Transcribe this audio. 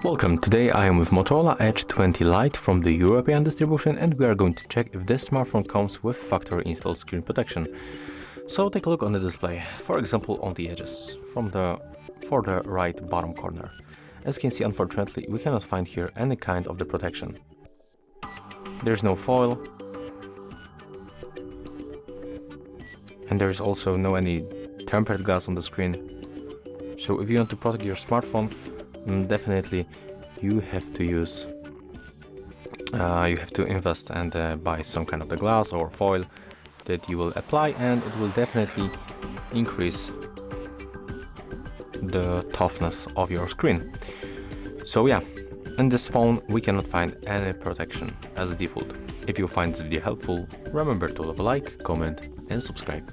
Welcome, today I am with Motorola Edge 20 Lite from the European distribution, and we are going to check if this smartphone comes with factory installed screen protection. So take a look on the display, for example on the edges, for the right bottom corner. As you can see, unfortunately we cannot find here any kind of the protection. There's no foil, and there is also no any tempered glass on the screen. So if you want to protect your smartphone, definitely you have to invest and buy some kind of the glass or foil that you will apply, and it will definitely increase the toughness of your screen. So yeah, in this phone we cannot find any protection as a default. If you find this video helpful, remember to leave a like, comment and subscribe.